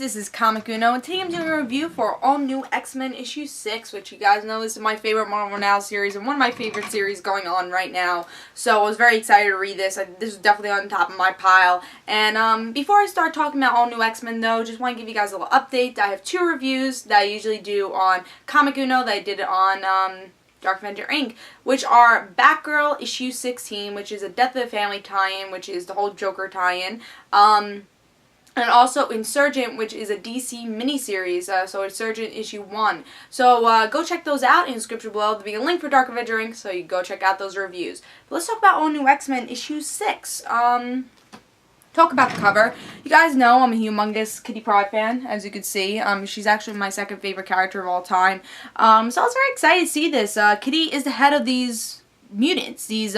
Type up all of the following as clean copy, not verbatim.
this is Comic Uno, and today I'm doing a review for All New X-Men issue 6, which you guys know this is my favorite Marvel Now series, and one of my favorite series going on right now, so I was very excited to read this. This is definitely on top of my pile, and before I start talking about All New X-Men though, just want to give you guys a little update. I have 2 reviews that I usually do on Comic Uno that I did on DarkAvengerINC, which are Batgirl issue 16, which is a Death of the Family tie-in, which is the whole Joker tie-in, and also Insurgent, which is a DC miniseries, so Insurgent issue 1. So go check those out in the description below. There'll be a link for DarkAvengerINC, so you can go check out those reviews. But let's talk about All New X-Men issue 6. Talk about the cover. You guys know I'm a humongous Kitty Pryde fan, as you can see. She's actually my second favorite character of all time. So I was very excited to see this. Kitty is the head of these mutants, these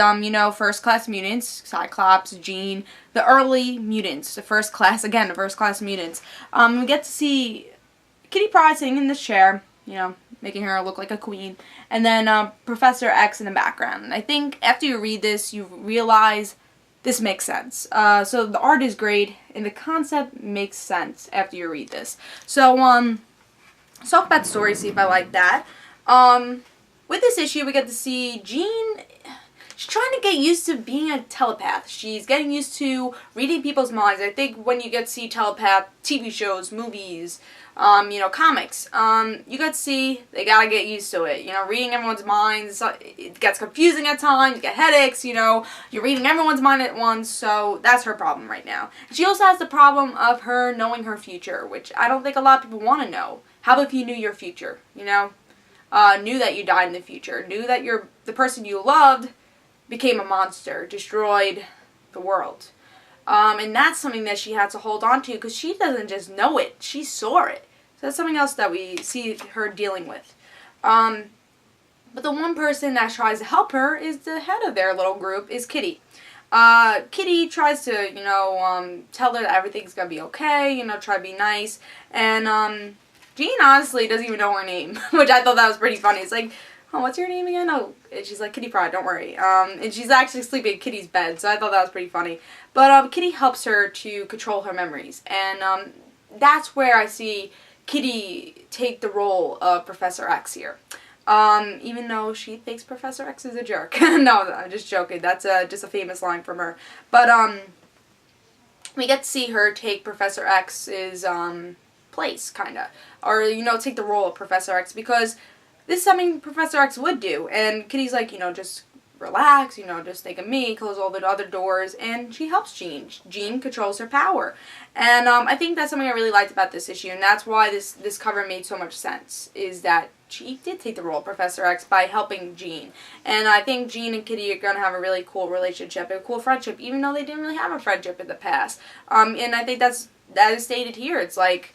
first class mutants, Cyclops, Jean, the early mutants, the first class mutants. We get to see Kitty Pryde sitting in this chair, making her look like a queen, and then Professor X in the background. And I think after you read this, you realize this makes sense. So the art is great, and the concept makes sense after you read this. So let's talk about the story, see if I like that. With this issue, we get to see Jean. She's trying to get used to being a telepath. She's getting used to reading people's minds. I think when you get to see telepath TV shows, movies, comics, you get to see they gotta get used to it. Reading everyone's minds, it gets confusing at times. You get headaches. You're reading everyone's mind at once. So that's her problem right now. She also has the problem of her knowing her future, which I don't think a lot of people want to know. How about if you knew your future? Knew that you died in the future, knew that the person you loved became a monster, destroyed the world. And that's something that she had to hold on to, because she doesn't just know it, she saw it. So that's something else that we see her dealing with. But the one person that tries to help her is the head of their little group, is Kitty. Kitty tries to, tell her that everything's gonna be okay, try to be nice, and Jean honestly doesn't even know her name, which I thought that was pretty funny. It's like, oh, what's your name again? Oh, and she's like, Kitty Pryde, don't worry. And she's actually sleeping in Kitty's bed, so I thought that was pretty funny. But Kitty helps her to control her memories, and that's where I see Kitty take the role of Professor X here. Even though she thinks Professor X is a jerk. No, I'm just joking. That's just a famous line from her. But we get to see her take Professor X's place, kinda, or take the role of Professor X, because this is something Professor X would do, and Kitty's like, just relax, just think of me, close all the other doors, and she helps Jean. Jean controls her power, and I think that's something I really liked about this issue, and that's why this cover made so much sense, is that she did take the role of Professor X by helping Jean, and I think Jean and Kitty are gonna have a really cool relationship, a cool friendship, even though they didn't really have a friendship in the past, and I think that is stated here. It's like,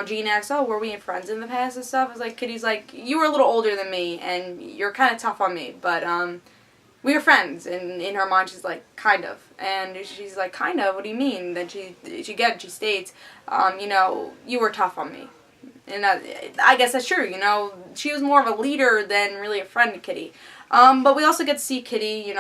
Jean asks, oh, were we friends in the past and stuff? It's like, Kitty's like, you were a little older than me, and you're kind of tough on me, but, we were friends, and in her mind, she's like, kind of, and she's like, kind of, what do you mean? Then she states, you were tough on me, and I guess that's true, she was more of a leader than really a friend to Kitty. But we also get to see Kitty,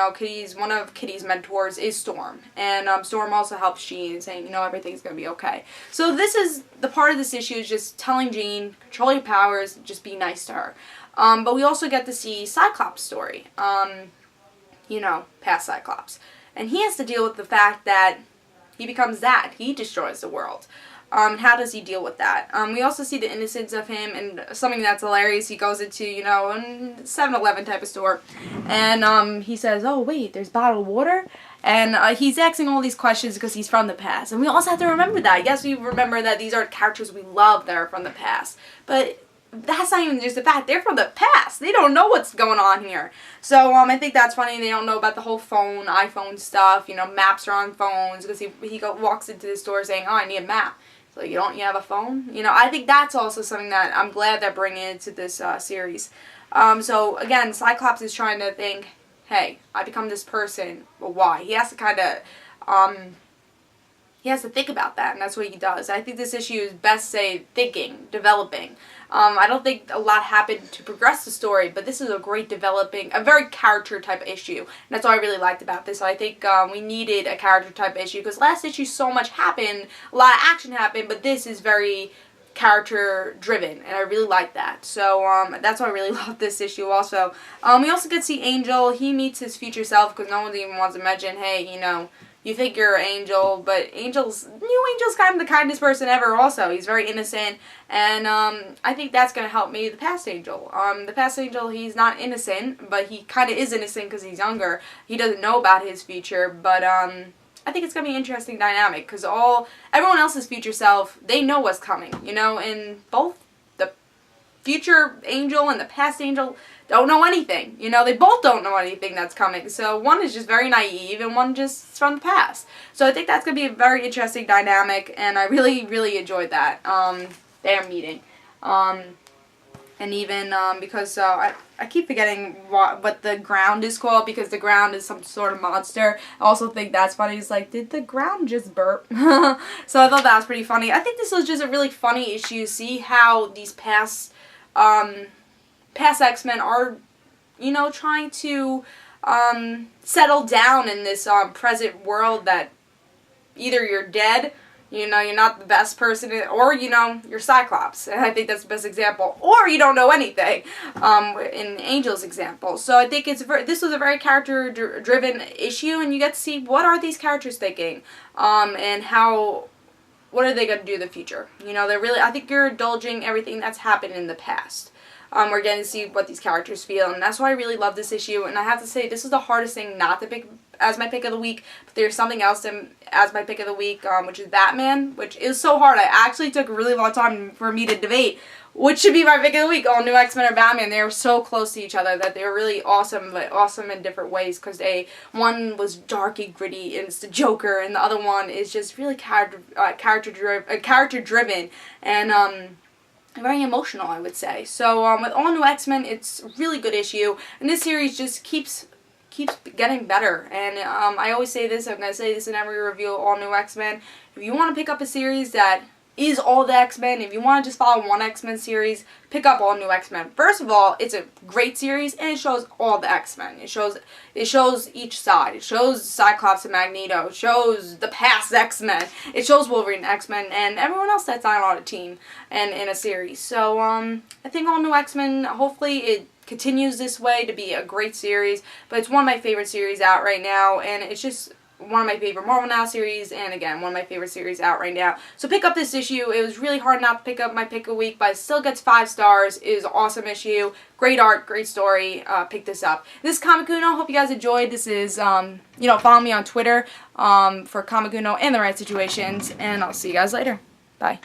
one of Kitty's mentors is Storm, and Storm also helps Jean, saying, everything's gonna be okay. So this is, the part of this issue is just telling Jean, control your powers, just be nice to her. But we also get to see Cyclops' story, past Cyclops. And he has to deal with the fact that he becomes that, he destroys the world. How does he deal with that? We also see the innocence of him, and something that's hilarious, he goes into, a 7-Eleven type of store, and he says, oh wait, there's bottled water? And he's asking all these questions because he's from the past. And we also have to remember that. Yes, we remember that these are characters we love that are from the past. But that's not even just the fact. They're from the past. They don't know what's going on here. So I think that's funny. They don't know about the whole iPhone stuff. Maps are on phones, because he walks into the store saying, oh, I need a map. So you have a phone? I think that's also something that I'm glad they're bringing into this series. So again, Cyclops is trying to think, hey, I become this person, but why? He has to kind of, he has to think about that, and that's what he does. I think this issue is best say thinking, developing. I don't think a lot happened to progress the story, but this is a great developing, a very character type issue. And that's what I really liked about this. So I think we needed a character type issue, because last issue so much happened, a lot of action happened, but this is very character driven, and I really like that. So that's why I really love this issue also. We also get to see Angel. He meets his future self, because no one even wants to mention, hey, you know, you think you're Angel, but new Angel's kind of the kindest person ever also. He's very innocent, and I think that's going to help me, the past Angel. The past Angel, he's not innocent, but he kind of is innocent because he's younger. He doesn't know about his future, but I think it's going to be an interesting dynamic, because everyone else's future self, they know what's coming, you know, and both the future Angel and the past Angel don't know anything. You know, they both don't know anything that's coming. So one is just very naive, and one just is from the past. So I think that's going to be a very interesting dynamic, and I really, really enjoyed that, their meeting. And even because I keep forgetting what the ground is called, because the ground is some sort of monster. I also think that's funny. It's like, did the ground just burp? So I thought that was pretty funny. I think this was just a really funny issue. See how these past X-Men are, you know, trying to settle down in this present world that either you're dead, you know, you're not the best person, or, you know, you're Cyclops. And I think that's the best example. Or you don't know anything, in Angel's example. So I think this was a very character-driven issue, and you get to see what are these characters thinking, and what are they going to do in the future. You know, I think you're indulging everything that's happened in the past. We're getting to see what these characters feel, and that's why I really love this issue. And I have to say, this is the hardest thing not to pick as my pick of the week, but there's something else as my pick of the week, which is Batman, which is so hard. I actually took a really long time for me to debate which should be my pick of the week, all new X-Men or Batman. They were so close to each other that they were really awesome, but awesome in different ways, because one was dark and gritty, and it's the Joker, and the other one is just really character driven, and very emotional, I would say. So with all new X-Men, it's a really good issue, and this series just keeps getting better. And I always say this, I'm going to say this in every review of all new X-Men. If you want to pick up a series that is all the X-Men, if you want to just follow one X-Men series, pick up all new X-Men. First of all, it's a great series, and it shows all the X-Men. It shows each side. It shows Cyclops and Magneto. It shows the past X-Men. It shows Wolverine and X-Men and everyone else that's on a team and in a series. So I think all new X-Men, hopefully it continues this way to be a great series. But it's one of my favorite series out right now, and it's just one of my favorite Marvel Now series, and again, one of my favorite series out right now. So pick up this issue. It was really hard not to pick up my pick of the week, but it still gets 5 stars. It is an awesome issue. Great art, great story. Pick this up. This is Comic-Uno. Hope you guys enjoyed. This is, follow me on Twitter for Comic-Uno and the right situations, and I'll see you guys later. Bye.